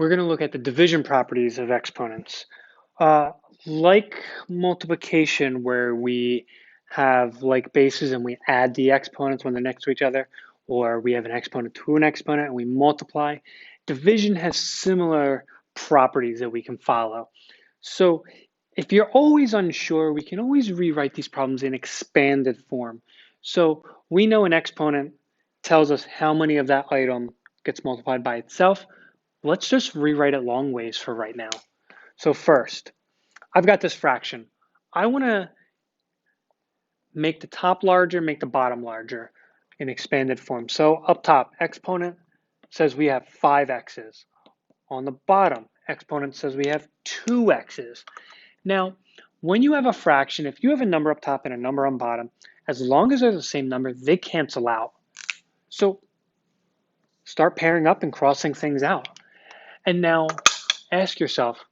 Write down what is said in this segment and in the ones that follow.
we're going to look at the division properties of exponents. Uh, like multiplication, where we have like bases and we add the exponents when they're next to each other, or we have an exponent to an exponent and we multiply, division has similar properties that we can follow. So if you're always unsure, we can always rewrite these problems in expanded form. So we know an exponent tells us how many of that item gets multiplied by itself. Let's just rewrite it long ways for right now. So first, I've got this fraction. I want to make the top larger, make the bottom larger in expanded form. So up top, exponent says we have 5x's. On the bottom, exponent says we have 2x's. Now, when you have a fraction, if you have a number up top and a number on bottom, as long as they're the same number, they cancel out. So start pairing up and crossing things out. And now ask yourself,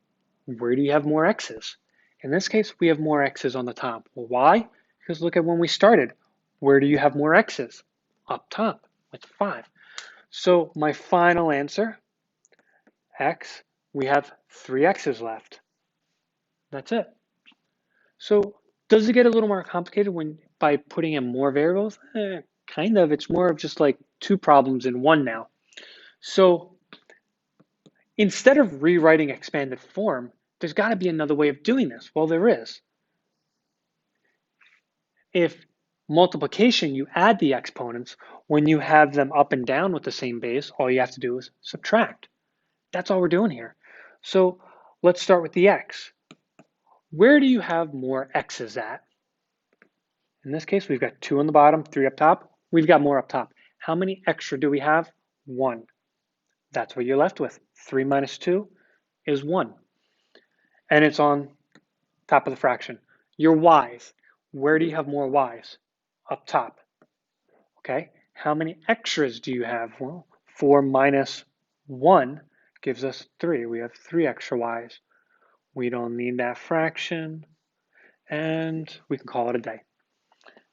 where do you have more x's? In this case, we have more x's on the top. Well, why? Because look at when we started. Where do you have more x's? Up top with 5. So my final answer, x, we have 3 x's left. That's it. So does it get a little more complicated when by putting in more variables? Kind of. It's more of just like 2 problems in one now. So instead of rewriting expanded form, there's got to be another way of doing this. Well, there is. If multiplication, you add the exponents, when you have them up and down with the same base, all you have to do is subtract. That's all we're doing here. So let's start with the x. Where do you have more x's at? In this case, we've got 2 on the bottom, 3 up top. We've got more up top. How many extra do we have? 1. That's what you're left with. 3 minus 2 is 1. And it's on top of the fraction. Your y's. Where do you have more y's? Up top. Okay. How many extras do you have? Well, 4 minus 1 gives us 3. We have 3 extra y's. We don't need that fraction. And we can call it a day.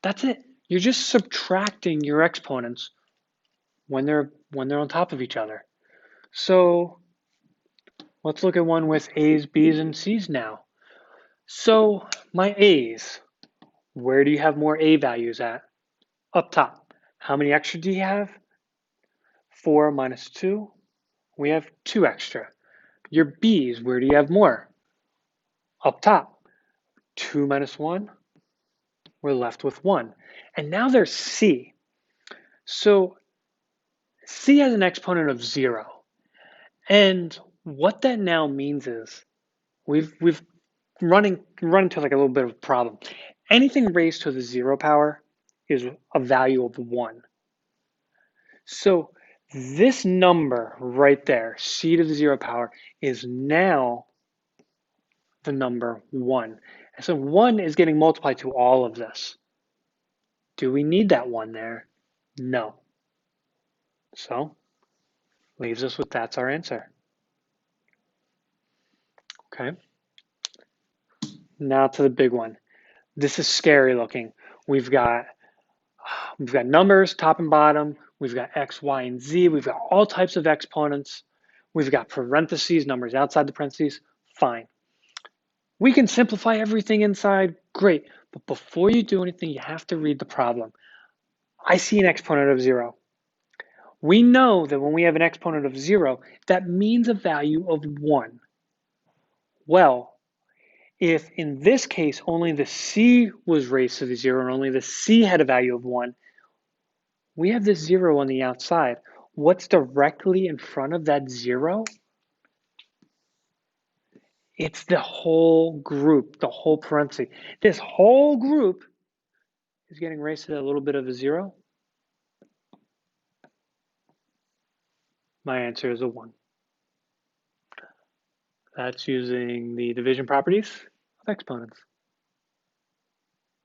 That's it. You're just subtracting your exponents when they're on top of each other. So let's look at one with A's, B's, and C's now. So my A's, where do you have more A values at? Up top. How many extra do you have? 4 minus 2, we have 2 extra. Your B's, where do you have more? Up top. 2 minus 1, we're left with 1. And now there's C. So C has an exponent of 0. And what that now means is we've run into like a little bit of a problem. Anything raised to the 0 power is a value of 1. So this number right there, c to the 0 power, is now the number 1. And so 1 is getting multiplied to all of this. Do we need that 1 there? No. So leaves us with that's our answer. Okay. Now to the big one. This is scary looking. We've got numbers, top and bottom. We've got x, y, and z. We've got all types of exponents. We've got parentheses, numbers outside the parentheses. Fine. We can simplify everything inside. Great. But before you do anything, you have to read the problem. I see an exponent of 0. We know that when we have an exponent of 0, that means a value of 1. Well, if in this case only the c was raised to the 0 and only the c had a value of 1, we have this 0 on the outside. What's directly in front of that 0? It's the whole group, the whole parenthesis. This whole group is getting raised to a little bit of a 0. My answer is a 1. That's using the division properties of exponents.